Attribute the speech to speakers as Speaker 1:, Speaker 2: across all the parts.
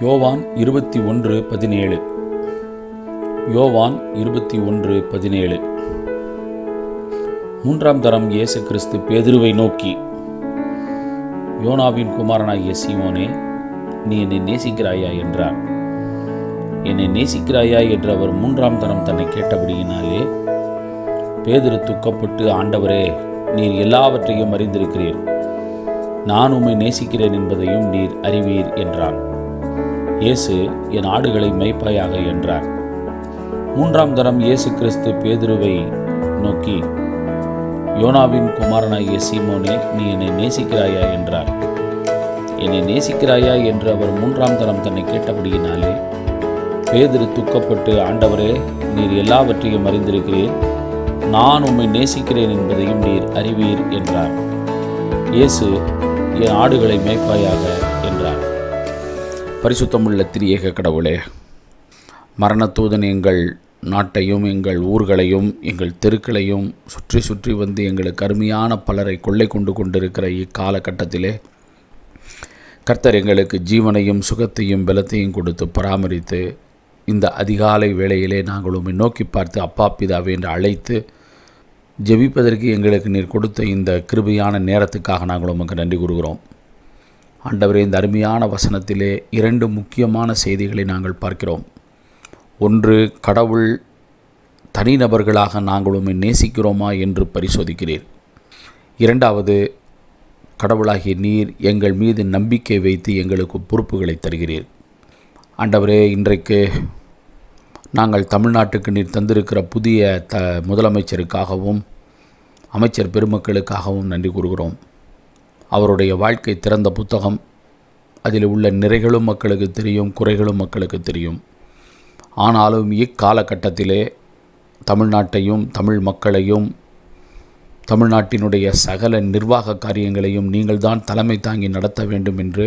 Speaker 1: யோவான் 21:17. யோவான் 21:17. மூன்றாம் தரம் இயேசு கிறிஸ்து பேதுருவை நோக்கி, யோனாவின் குமாரனாகிய சீமோனே, நீ என்னை நேசிக்கிறாயா என்றார். என்னை நேசிக்கிறாயா என்று அவர் மூன்றாம் தரம் தன்னை கேட்டபடியினாலே பேதுரு துக்கப்பட்டு, ஆண்டவரே, நீர் எல்லாவற்றையும் அறிந்திருக்கிறீர், நான் உம்மை நேசிக்கிறேன் என்பதையும் நீர் அறிவீர் என்றான். இயேசு, என் ஆடுகளை மேய்ப்பாயாக என்றார். மூன்றாம் தரம் இயேசு கிறிஸ்து பேதுருவை நோக்கி, யோனாவின் குமாரனாகிய சீமோனே, நீ என்னை நேசிக்கிறாயா என்றார். என்னை நேசிக்கிறாயா என்று அவர் மூன்றாம் தரம் தன்னை கேட்டபடியினாலே பேதுரு துக்கப்பட்டு, ஆண்டவரே, நீர் எல்லாவற்றையும் அறிந்திருக்கிறீர், நான் உம்மை நேசிக்கிறேன் என்பதையும் நீர் அறிவீர் என்றார். இயேசு, என் ஆடுகளை மேய்ப்பாயாக என்றார். பரிசுத்தமுள்ள திரியேக கடவுளே, மரணத்தூதன் எங்கள் நாட்டையும் எங்கள் ஊர்களையும் எங்கள் தெருக்களையும் சுற்றி சுற்றி வந்து எங்களுக்கு அருமையான பலரை கொள்ளை கொண்டிருக்கிற இக்காலகட்டத்திலே கர்த்தர் எங்களுக்கு ஜீவனையும் சுகத்தையும் பலத்தையும் கொடுத்து பராமரித்து, இந்த அதிகாலை வேளையிலே நாங்கள் உம்மை நோக்கி பார்த்து அப்பா பிதாவே என்று அழைத்து ஜெபிப்பதற்கு எங்களுக்கு நீர் கொடுத்த இந்த கிருபையான நேரத்துக்காக நாங்கள் உமக்கு நன்றி கூறுகிறோம். ஆண்டவரே, இந்த அருமையான வசனத்திலே 2 முக்கியமான செய்திகளை நாங்கள் பார்க்கிறோம். ஒன்று, கடவுள் தனிநபர்களாக நாங்கள் உம்மை நேசிக்கிறோமா என்று பரிசோதிக்கிறீர். இரண்டாவது, கடவுளாகிய நீர் எங்கள் மீது நம்பிக்கை வைத்து எங்களுக்கு பொறுப்புகளை தருகிறீர். ஆண்டவரே, இன்றைக்கு நாங்கள் தமிழ்நாட்டுக்கு நீர் தந்திருக்கிற புதிய முதலமைச்சருக்காகவும் அமைச்சர் பெருமக்களுக்காகவும் நன்றி கூறுகிறோம். அவருடைய வாழ்க்கை திறந்த புத்தகம். அதில் உள்ள நிறைகளும் மக்களுக்கு தெரியும், குறைகளும் மக்களுக்கு தெரியும். ஆனாலும் இக்காலகட்டத்திலே தமிழ்நாட்டையும் தமிழ் மக்களையும் தமிழ்நாட்டினுடைய சகல நிர்வாக காரியங்களையும் நீங்கள்தான் தலைமை தாங்கி நடத்த வேண்டும் என்று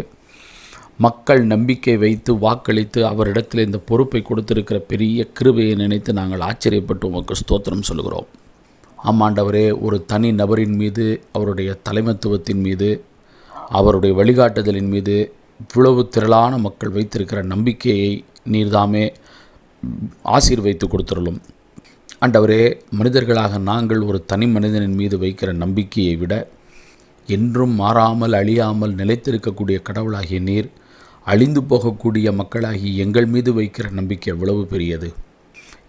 Speaker 1: மக்கள் நம்பிக்கை வைத்து வாக்களித்து அவரிடத்தில் இந்த பொறுப்பை கொடுத்திருக்கிற பெரிய கிருபையை நினைத்து நாங்கள் ஆச்சரியப்பட்டு உமக்கு ஸ்தோத்திரம் சொல்கிறோம். ஆமாண்டவரே, ஒரு தனி நபரின் மீது, அவருடைய தலைமைத்துவத்தின் மீது, அவருடைய வழிகாட்டுதலின் மீது இவ்வளவு திரளான மக்கள் வைத்திருக்கிற நம்பிக்கையை நீர்தாமே ஆசீர்வைத்து கொடுத்துள்ளோம். ஆண்டவரே, மனிதர்களாக நாங்கள் ஒரு தனி மனிதனின் மீது வைக்கிற நம்பிக்கையை விட என்றும் மாறாமல் அழியாமல் நிலைத்திருக்கக்கூடிய கடவுளாகிய நீர் அழிந்து போகக்கூடிய மக்களாகி எங்கள் மீது வைக்கிற நம்பிக்கை எவ்வளவு பெரியது.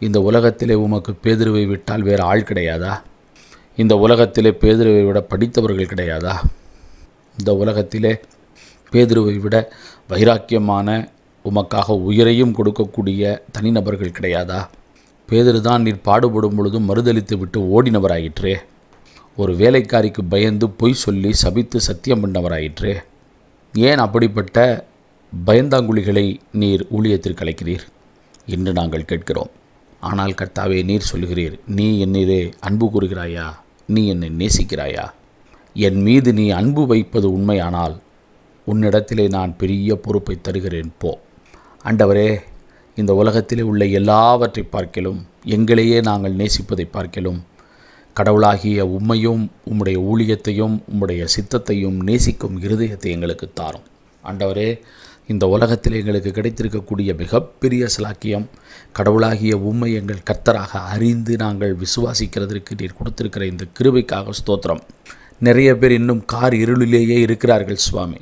Speaker 1: இந்த உலகத்திலே உமக்கு பேதுருவை விட்டால் வேறு ஆள் கிடையாதா? இந்த உலகத்திலே பேதுருவை விட படித்தவர்கள் கிடையாதா? இந்த உலகத்திலே பேதுருவை விட வைராக்கியமான உமக்காக உயிரையும் கொடுக்கக்கூடிய தனிநபர்கள் கிடையாதா? பேதுரு தான் நீர் பாடுபடும் பொழுதும் மறுதளித்து விட்டு ஓடினவராயிற்றே. ஒரு வேலைக்காரிக்கு பயந்து பொய் சொல்லி சபித்து சத்தியம் பண்ணவராயிற்றே. ஏன் அப்படிப்பட்ட பயந்தாங்குழிகளை நீர் ஊழியத்திற்கு அழைக்கிறீர் என்று நாங்கள் கேட்கிறோம். ஆனால் கர்த்தாவே, நீர் சொல்கிறீர், நீ என்னிலே அன்பு கூறுகிறாயா? நீ என்னை நேசிக்கிறாயா? என் மீது நீ அன்பு வைப்பது உண்மையானால் உன்னிடத்திலே நான் பெரிய பொறுப்பை தருகிறேன், போ. ஆண்டவரே, இந்த உலகத்திலே உள்ள எல்லாவற்றை பார்க்கிலும், எங்களையே நாங்கள் நேசிப்பதை பார்க்கிலும், கடவுளாகிய உம்மையும் உம்முடைய ஊழியத்தையும் உம்முடைய சித்தத்தையும் நேசிக்கும் இருதயத்தை எங்களுக்கு தாரும். ஆண்டவரே, இந்த உலகத்தில் எங்களுக்கு கிடைத்திருக்கக்கூடிய மிகப்பெரிய சலாக்கியம் கடவுளாகிய உம்மை எங்கள் கர்த்தராக அறிந்து நாங்கள் விசுவாசிக்கிறதற்கு நீர் கொடுத்திருக்கிற இந்த கிருபைக்காக ஸ்தோத்திரம். நிறைய பேர் இன்னும் இருளிலேயே இருக்கிறார்கள் சுவாமி.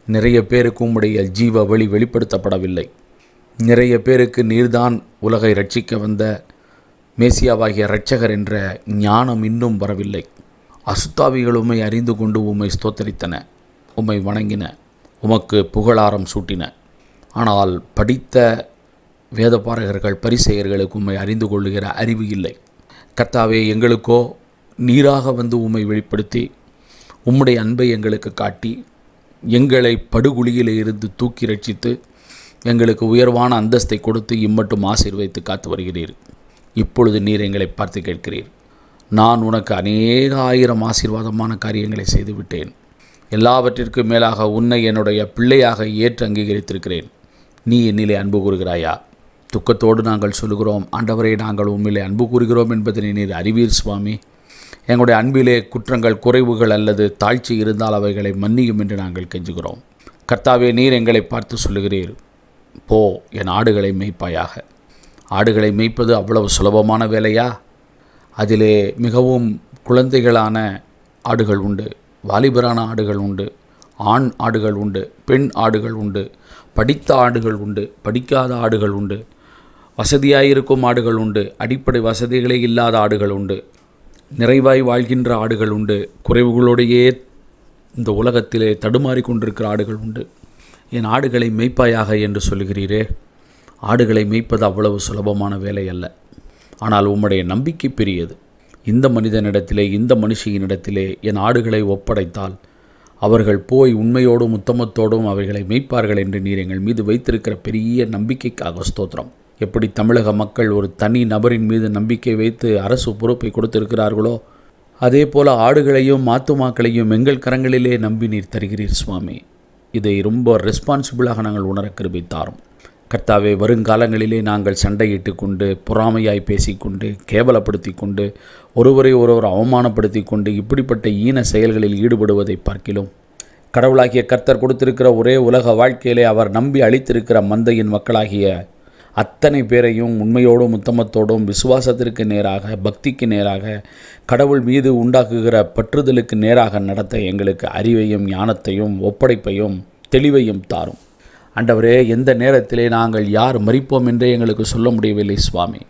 Speaker 1: நிறைய பேருக்கு உம்முடைய ஜீவ வழி வெளிப்படுத்தப்படவில்லை. நிறைய பேருக்கு நீர்தான் உலகை ரட்சிக்க வந்த மேசியாவாகிய இரட்சகர் என்ற ஞானம் இன்னும் வரவில்லை. அசுத்தாவிகள் உம்மை அறிந்து கொண்டு உம்மை ஸ்தோத்தரித்தன, உம்மை வணங்கின, உமக்கு புகழாரம் சூட்டின. ஆனால் படித்த வேதபாரகர்கள் பரிசேயர்களுக்கு உம்மை அறிந்து கொள்ளுகிற அறிவு இல்லை. கர்த்தாவே, எங்களுக்கோ நீராக வந்து உம்மை வெளிப்படுத்தி உம்முடைய அன்பை எங்களுக்கு காட்டி எங்களை படுகுழியிலே இருந்து தூக்கி ரட்சித்து எங்களுக்கு உயர்வான அந்தஸ்தை கொடுத்து இம்மட்டும் ஆசீர்வைத்து காத்து வருகிறீர். இப்பொழுது நீர் எங்களை பார்த்து கேட்கிறீர், நான் உனக்கு அநேக ஆயிரம் ஆசீர்வாதமான காரியங்களை செய்துவிட்டேன். எல்லாவற்றிற்கும் மேலாக உன்னை என்னுடைய பிள்ளையாக ஏற்று அங்கீகரித்திருக்கிறேன். நீ என்னிலே அன்பு கூறுகிறாயா? துக்கத்தோடு நாங்கள் சொல்லுகிறோம், ஆண்டவரே, நாங்கள் உண்மையிலே அன்பு கூறுகிறோம் என்பதனை நீர் அறிவீர் சுவாமி. எங்களுடைய அன்பிலே குற்றங்கள், குறைவுகள் அல்லது தாழ்ச்சி இருந்தால் அவைகளை மன்னியும் என்று நாங்கள் கெஞ்சுகிறோம். கர்த்தாவே, நீர் எங்களை பார்த்து சொல்லுகிறீர், போ, என் ஆடுகளை மேய்ப்பாயாக. ஆடுகளை மேய்ப்பது அவ்வளவு சுலபமான வேலையா? அதிலே மிகவும் குழந்தைகளான ஆடுகள் உண்டு, வாலிபரான ஆடுகள் உண்டு, ஆண் ஆடுகள் உண்டு, பெண் ஆடுகள் உண்டு, படித்த ஆடுகள் உண்டு, படிக்காத ஆடுகள் உண்டு, வசதியாயிருக்கும் ஆடுகள் உண்டு, அடிப்படை வசதிகளே இல்லாத ஆடுகள் உண்டு, நிறைவாய் வாழ்கின்ற ஆடுகள் உண்டு, குறைவுகளோடையே இந்த உலகத்திலே தடுமாறி கொண்டிருக்கிற ஆடுகள் உண்டு. என் ஆடுகளை மேய்ப்பாயாக என்று சொல்கிறீரே. ஆடுகளை மேய்ப்பது அவ்வளவு சுலபமான வேலை அல்ல. ஆனால் உம்முடைய நம்பிக்கை பெரியது. இந்த மனிதனிடத்திலே, இந்த மனுஷியினிடத்திலே என் ஆடுகளை ஒப்படைத்தால் அவர்கள் போய் உண்மையோடும் உத்தமத்தோடும் அவைகளை மேய்ப்பார்கள் என்று நீர் எங்கள் மீது வைத்திருக்கிற பெரிய நம்பிக்கைக்காக ஸ்தோத்திரம். எப்படி தமிழக மக்கள் ஒரு தனி நபரின் மீது நம்பிக்கை வைத்து அரசு பொறுப்பை கொடுத்திருக்கிறார்களோ, அதே போல் ஆடுகளையும் ஆத்துமாக்களையும் எங்கள் கரங்களிலே நம்பி நீர் தருகிறீர் சுவாமி. இதை ரொம்ப ரெஸ்பான்சிபிளாக நாங்கள் உணர கிருபை தாரும் கர்த்தாவே. வருங்காலங்களிலே நாங்கள் சண்டையிட்டு கொண்டு, பொறாமையாய் பேசிக்கொண்டு, கேவலப்படுத்தி கொண்டு, ஒருவரை ஒருவர் அவமானப்படுத்தி கொண்டு இப்படிப்பட்ட ஈன செயல்களில் ஈடுபடுவதை பார்க்கிலும், கடவுளாகிய கர்த்தர் கொடுத்திருக்கிற ஒரே உலக வாழ்க்கையிலே அவர் நம்பி அளித்திருக்கிற மந்தையின் மக்களாகிய அத்தனை பேரையும் உண்மையோடும் உத்தமத்தோடும் விசுவாசத்திற்கு நேராக, பக்திக்கு நேராக, கடவுள் மீது உண்டாக்குகிற பற்றுதலுக்கு நேராக நடத்த எங்களுக்கு அறிவையும் ஞானத்தையும் ஒப்படைப்பையும் தெளிவையும் தாரும் ஆண்டவரே. எந்த நேரத்திலே நாங்கள் யார் மரிப்போம் என்றே எங்களுக்கு சொல்ல முடியவில்லை சுவாமி.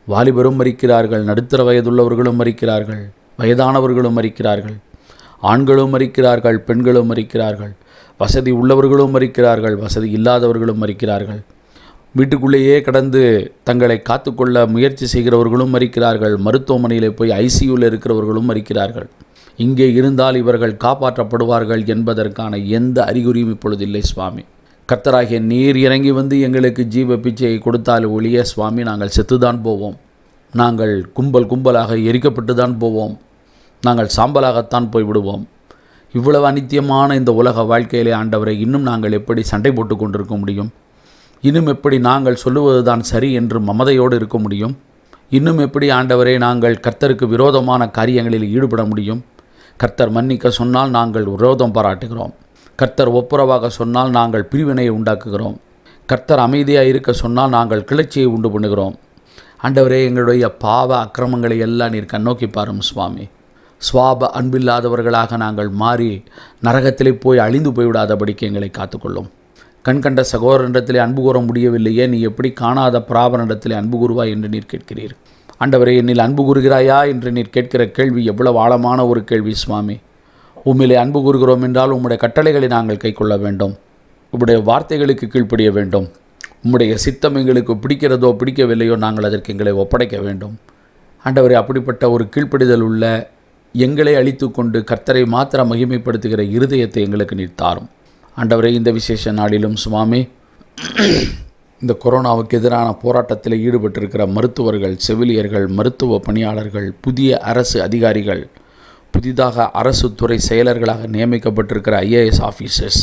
Speaker 1: வாலிபரும் மரிக்கிறார்கள், நடுத்தர வயதுள்ளவர்களும் மரிக்கிறார்கள், வயதானவர்களும் மரிக்கிறார்கள், ஆண்களும் மரிக்கிறார்கள், பெண்களும் மரிக்கிறார்கள், வசதி உள்ளவர்களும் மரிக்கிறார்கள், வசதி இல்லாதவர்களும் மரிக்கிறார்கள், வீட்டுக்குள்ளேயே கடந்து தங்களை காத்துக்கொள்ள முயற்சி செய்கிறவர்களும் மரிக்கிறார்கள், மருத்துவமனையில் போய் ஐசியூவில் இருக்கிறவர்களும் மரிக்கிறார்கள். இங்கே இருந்தால் இவர்கள் காப்பாற்றப்படுவார்கள் என்பதற்கான எந்த அறிகுறியும் இப்பொழுது இல்லை சுவாமி. கர்த்தராகிய நீர் இறங்கி வந்து எங்களுக்கு ஜீவ பிச்சையை கொடுத்தால் ஒழிய சுவாமி நாங்கள் செத்துதான் போவோம். நாங்கள் கும்பலாக எரிக்கப்பட்டு தான் போவோம். நாங்கள் சாம்பலாகத்தான் போய்விடுவோம். இவ்வளவு அநித்தியமான இந்த உலக வாழ்க்கையிலே ஆண்டவரை இன்னும் நாங்கள் எப்படி சண்டை போட்டு கொண்டிருக்க முடியும்? இன்னும் எப்படி நாங்கள் சொல்லுவது தான் சரி என்று மமதையோடு இருக்க முடியும்? இன்னும் எப்படி ஆண்டவரே நாங்கள் கர்த்தருக்கு விரோதமான காரியங்களில் ஈடுபட முடியும்? கர்த்தர் மன்னிக்க சொன்னால் நாங்கள் விரோதம் பாராட்டுகிறோம். கர்த்தர் ஒப்புரவாக சொன்னால் நாங்கள் பிரிவினையை உண்டாக்குகிறோம். கர்த்தர் அமைதியாக இருக்க சொன்னால் நாங்கள் கிளர்ச்சியை உண்டு பண்ணுகிறோம். ஆண்டவரே, எங்களுடைய பாவ அக்கிரமங்களை எல்லாம் நீர் கண்ணோக்கி பாரும் சுவாமி. சுவாப அன்பில்லாதவர்களாக நாங்கள் மாறி நரகத்திலே போய் அழிந்து போய்விடாதபடிக்கு எங்களை காத்துக்கொள்ளும். கண்கண்ட சகோதரனிடத்திலே அன்பு கூற முடியவில்லையே, நீ எப்படி காணாத பிராபனிடத்திலே அன்பு கூறுவாய் என்று நீர் கேட்கிறீர். ஆண்டவரே, என்னில் அன்பு கூறுகிறாயா என்று நீர் கேட்கிற கேள்வி எவ்வளவு ஆழமான ஒரு கேள்வி சுவாமி. உம்மிலே அன்பு கூறுகிறோம் என்றால் உம்முடைய கட்டளைகளை நாங்கள் கைக்கொள்ள வேண்டும். உம்முடைய வார்த்தைகளுக்கு கீழ்ப்படிய வேண்டும். உம்முடைய சித்தம் எங்களுக்கு பிடிக்கிறதோ பிடிக்கவில்லையோ நாங்கள் அதற்கு எங்களை ஒப்படைக்க வேண்டும். ஆண்டவரே, அப்படிப்பட்ட ஒரு கீழ்ப்படிதல் உள்ள எங்களை அழித்து கொண்டு கர்த்தரை மாத்திர மகிமைப்படுத்துகிற இருதயத்தை எங்களுக்கு நீர் தாரும். ஆண்டவரே, இந்த விசேஷ நாளிலும் சுவாமி, இந்த கொரோனாவுக்கு எதிரான போராட்டத்தில் ஈடுபட்டிருக்கிற மருத்துவர்கள், செவிலியர்கள், மருத்துவ பணியாளர்கள், புதிய அரசு அதிகாரிகள், புதிதாக அரசு துறை செயலர்களாக நியமிக்கப்பட்டிருக்கிற ஐஏஎஸ் ஆஃபீஸர்ஸ்,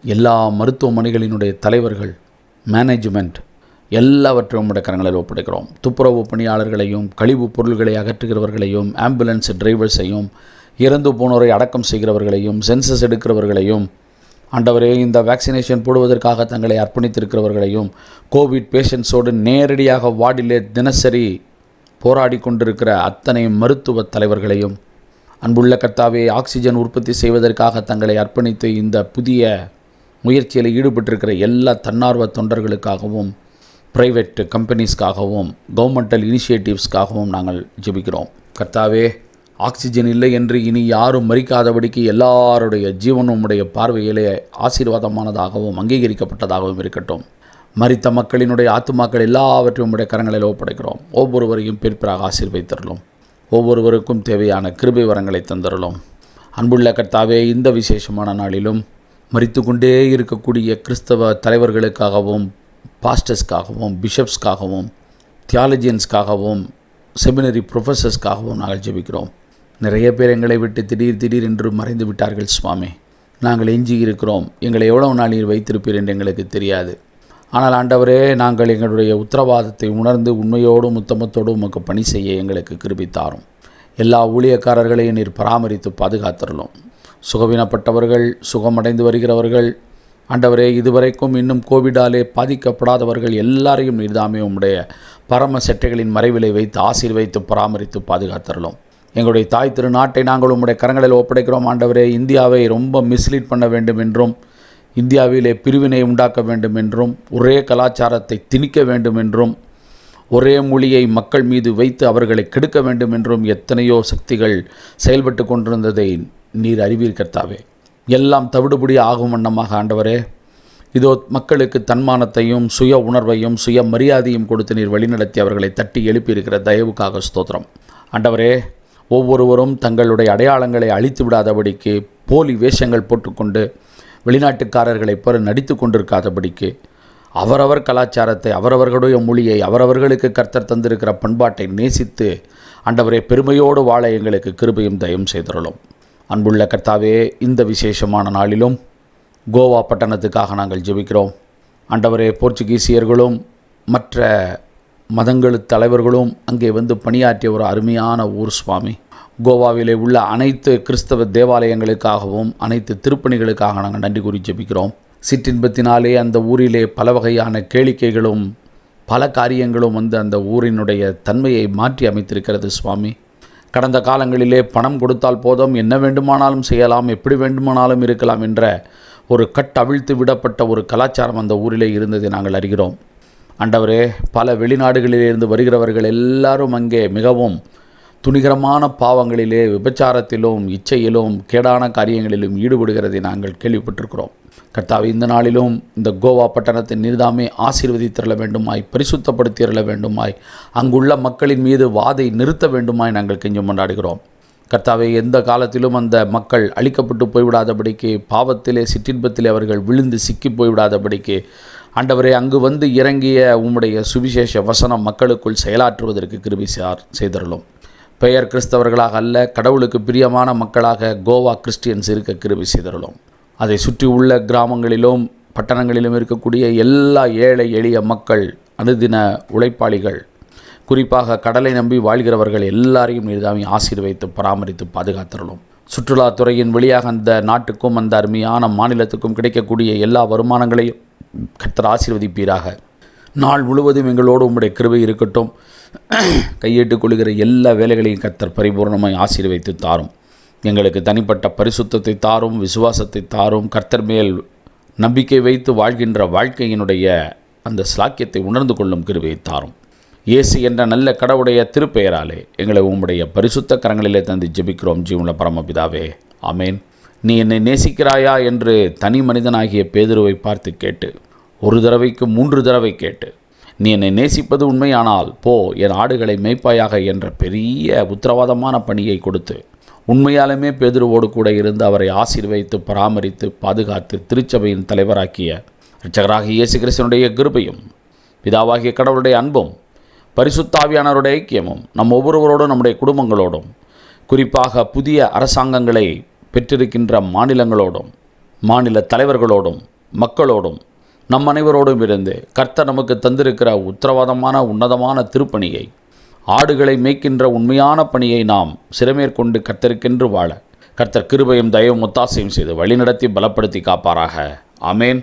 Speaker 1: எல்லா மருத்துவமனைகளினுடைய தலைவர்கள், மேனேஜ்மெண்ட் எல்லாவற்றையும் உம்முடைய கரங்களில் ஒப்படைக்கிறோம். துப்புரவு பணியாளர்களையும், கழிவு பொருள்களை அகற்றுகிறவர்களையும், ஆம்புலன்ஸ் டிரைவர்ஸையும், இறந்து போனோரை அடக்கம் செய்கிறவர்களையும், சென்சஸ் எடுக்கிறவர்களையும், ஆண்டவரே, இந்த வேக்சினேஷன் போடுவதற்காக தங்களை அர்ப்பணித்திருக்கிறவர்களையும், கோவிட் பேஷண்ட்ஸோடு நேரடியாக வார்டிலே தினசரி போராடி கொண்டிருக்கிற அத்தனை மருத்துவ தலைவர்களையும், அன்புள்ள கர்த்தாவே, ஆக்சிஜன் உற்பத்தி செய்வதற்காக தங்களை அர்ப்பணித்து இந்த புதிய முயற்சியில் ஈடுபட்டிருக்கிற எல்லா தன்னார்வ தொண்டர்களுக்காகவும், பிரைவேட் கம்பெனிஸ்க்காகவும், கவர்மெண்டல் இனிஷியேட்டிவ்ஸ்க்காகவும் நாங்கள் ஜெபிக்கிறோம். கர்த்தாவே, ஆக்சிஜன் இல்லை என்று இனி யாரும் மரிக்காதபடிக்கு எல்லாருடைய ஜீவனும் உடைய பார்வையிலே ஆசீர்வாதமானதாகவும் அங்கீகரிக்கப்பட்டதாகவும் இருக்கட்டும். மரித்த மக்களினுடைய ஆத்துமாக்கள் எல்லாவற்றையும் உடைய கரங்களில் ஒப்படைக்கிறோம். ஒவ்வொருவரையும் பிற்பிறாக ஆசீர்வதித்தருளும். ஒவ்வொருவருக்கும் தேவையான கிருபை வரங்களை தந்தருளும். அன்புள்ள கர்த்தாவே, இந்த விசேஷமான நாளிலும் மரித்து கொண்டே இருக்கக்கூடிய கிறிஸ்தவ தலைவர்களுக்காகவும், பாஸ்டர்ஸ்க்காகவும், பிஷப்ஸ்க்காகவும், தியாலஜியன்ஸ்க்காகவும், செமினரி ப்ரொஃபஸர்ஸ்க்காகவும் நாங்கள் ஜெபிக்கிறோம். நிறைய பேர் எங்களை விட்டு திடீர் என்று மறைந்து விட்டார்கள் சுவாமி. நாங்கள் எஞ்சி இருக்கிறோம். எங்களை எவ்வளவு நாள் நீர் வைத்திருப்பீர் என்று எங்களுக்கு தெரியாது. ஆனால் ஆண்டவரே, நாங்கள் எங்களுடைய உத்தரவாதத்தை உணர்ந்து உண்மையோடும் உத்தமத்தோடும் உமக்கு பணி செய்ய எங்களுக்கு கிருபை தாரும். எல்லா ஊழியக்காரர்களையும் நீர் பராமரித்து பாதுகாத்தரலும். சுகவீனப்பட்டவர்கள், சுகமடைந்து வருகிறவர்கள், ஆண்டவரே, இதுவரைக்கும் இன்னும் கோவிடாலே பாதிக்கப்படாதவர்கள் எல்லாரையும் நீர்தாமே உம்முடைய பரம செட்டைகளின் மறைவிலை வைத்து ஆசீர்வைத்து பராமரித்து பாதுகாத்தரலும். எங்களுடைய தாய் திருநாட்டை நாங்கள் உம்முடைய கரங்களில் ஒப்படைக்கிறோம். ஆண்டவரே, இந்தியாவை ரொம்ப மிஸ்லீட் பண்ண வேண்டும் என்றும், இந்தியாவிலே பிரிவினை உண்டாக்க வேண்டும் என்றும், ஒரே கலாச்சாரத்தை திணிக்க வேண்டும் என்றும், ஒரே மொழியை மக்கள் மீது வைத்து அவர்களை கெடுக்க வேண்டும் என்றும் எத்தனையோ சக்திகள் செயல்பட்டு கொண்டிருந்ததை நீர் அறிவீர் கர்த்தாவே. எல்லாம் தவிடுபடி ஆகும் வண்ணமாக ஆண்டவரே, இதோ மக்களுக்கு தன்மானத்தையும் சுய உணர்வையும் சுய மரியாதையும் கொடுத்து நீர் வழிநடத்தி அவர்களை தட்டி எழுப்பியிருக்கிற தயவுக்காக ஸ்தோத்திரம். ஆண்டவரே, ஒவ்வொருவரும் தங்களுடைய அடையாளங்களை அழித்து விடாதபடிக்கு, போலி வேஷங்கள் போட்டுக்கொண்டு வெளிநாட்டுக்காரர்களைப் போல நடித்து கொண்டிருக்காதபடிக்கு, அவரவர் கலாச்சாரத்தை, அவரவர்களுடைய மொழியை, அவரவர்களுக்கு கர்த்தர் தந்திருக்கிற பண்பாட்டை நேசித்து ஆண்டவரே பெருமையோடு வாழ எங்களுக்கு கிருபையும் தயவும் செய்துள்ளோம். அன்புள்ள கர்த்தாவே, இந்த விசேஷமான நாளிலும் கோவா பட்டணத்துக்காக நாங்கள் ஜெபிக்கிறோம். ஆண்டவரே, போர்ச்சுகீசியர்களும் மற்ற மதங்களு தலைவர்களும் அங்கே வந்து பணியாற்றிய ஒரு அருமையான ஊர் சுவாமி. கோவாவிலே உள்ள அனைத்து கிறிஸ்தவ தேவாலயங்களுக்காகவும் அனைத்து திருப்பணிகளுக்காக நாங்கள் நன்றி கூறி ஜெபிக்கிறோம். சிற்றின்பத்தினாலே அந்த ஊரிலே பல வகையான கேளிக்கைகளும் பல காரியங்களும் வந்து அந்த ஊரினுடைய தன்மையை மாற்றி அமைத்திருக்கிறது சுவாமி. கடந்த காலங்களிலே பணம் கொடுத்தால் போதும், என்ன வேண்டுமானாலும் செய்யலாம், எப்படி வேண்டுமானாலும் இருக்கலாம் என்ற ஒரு கட்டவிழ்த்து விடப்பட்ட ஒரு கலாச்சாரம் அந்த ஊரிலே இருந்ததை நாங்கள் அறிகிறோம். ஆண்டவரே, பல வெளிநாடுகளிலிருந்து வருகிறவர்கள் எல்லாரும் அங்கே மிகவும் துணிகரமான பாவங்களிலே, விபச்சாரத்திலும் இச்சையிலும் கேடான காரியங்களிலும் ஈடுபடுகிறதை நாங்கள் கேள்விப்பட்டிருக்கிறோம். கர்த்தாவே, இந்த நாளிலும் இந்த கோவா பட்டணத்தை நீர்தாமே ஆசீர்வதித்திரள வேண்டுமாய், பரிசுத்தப்படுத்திரள வேண்டுமாய், அங்குள்ள மக்களின் மீது வாதை நிறுத்த வேண்டுமாய் நாங்கள் கெஞ்சும் கொண்டாடுகிறோம். கர்த்தாவே, எந்த காலத்திலும் அந்த மக்கள் அழிக்கப்பட்டு போய்விடாதபடிக்கு, பாவத்திலே சிற்றின்பத்திலே அவர்கள் விழுந்து சிக்கி போய்விடாதபடிக்கு, ஆண்டவரே, அங்கு வந்து இறங்கிய உம்முடைய சுவிசேஷ வசனம் மக்களுக்குள் செயலாற்றுவதற்கு கிருபை செய்தருளும். பெயர் கிறிஸ்தவர்களாக அல்ல, கடவுளுக்கு பிரியமான மக்களாக கோவா கிறிஸ்டியன்ஸ் இருக்க கிருபை செய்தருளும். அதை சுற்றி உள்ள கிராமங்களிலும் பட்டணங்களிலும் இருக்கக்கூடிய எல்லா ஏழை எளிய மக்கள், அனுதின உழைப்பாளிகள், குறிப்பாக கடலை நம்பி வாழ்கிறவர்கள் எல்லாரையும் நீர்தாமே ஆசீர்வைத்து பராமரித்து பாதுகாத்தருளும். சுற்றுலாத்துறையின் வழியாக அந்த நாட்டுக்கும் அந்த அருமையான மாநிலத்துக்கும் கிடைக்கக்கூடிய எல்லா வருமானங்களையும் கர்த்தர் ஆசீர்வதிப்பீராக. நாள் முழுவதும் எங்களோடு உம்முடைய கிருபை இருக்கட்டும். கையேட்டுக் கொள்கிற எல்லா வேலைகளையும் கர்த்தர் பரிபூர்ணமாய் ஆசீர்வைத்து தாரும். எங்களுக்கு தனிப்பட்ட பரிசுத்தத்தை தாரும், விசுவாசத்தை தாரும். கர்த்தர் மேல் நம்பிக்கை வைத்து வாழ்கின்ற வாழ்க்கையினுடைய அந்த ஸ்லாக்கியத்தை உணர்ந்து கொள்ளும் கிருபையை தாரும். இயேசு என்ற நல்ல கடவுளுடைய திருப்பெயராலே எங்களை உம்முடைய பரிசுத்த கரங்களிலே தந்து ஜெபிக்கிறோம் ஜீவனுள்ள பரமபிதாவே, ஆமேன். நீ என்னை நேசிக்கிறாயா என்று தனி மனிதனாகிய பேதுருவை பார்த்து கேட்டு, ஒரு தடவைக்கு 3 தடவை கேட்டு, நீ என்னை நேசிப்பது உண்மையானால் போ, என் ஆடுகளை மேய்ப்பாயாக என்ற பெரிய உத்தரவாதமான பணியை கொடுத்து உண்மையாலுமே பேதுருவோடு கூட இருந்து அவரை ஆசீர்வைத்து பராமரித்து பாதுகாத்து திருச்சபையின் தலைவராக்கிய இரட்சகராகிய இயேசு கிறிஸ்துவினுடைய கிருபையும் பிதாவாகிய கடவுளுடைய அன்பும் பரிசுத்தாவியானவருடைய ஐக்கியமும் நம் ஒவ்வொருவரோடும் நம்முடைய குடும்பங்களோடும், குறிப்பாக புதிய அரசாங்கங்களை பெற்றிருக்கின்ற மாநிலங்களோடும் மாநில தலைவர்களோடும் மக்களோடும் நம் அனைவரோடும் இருந்து கர்த்தர் நமக்கு தந்திருக்கிற உத்தரவாதமான உன்னதமான திருப்பணியை, ஆடுகளை மேய்க்கின்ற உண்மையான பணியை நாம் சிறமேற்கொண்டு கர்த்தருக்கென்று வாழ கர்த்தர் கிருபையும் தயவும் ஒத்தாசையும் செய்து வழிநடத்தி பலப்படுத்தி காப்பாராக. ஆமேன்.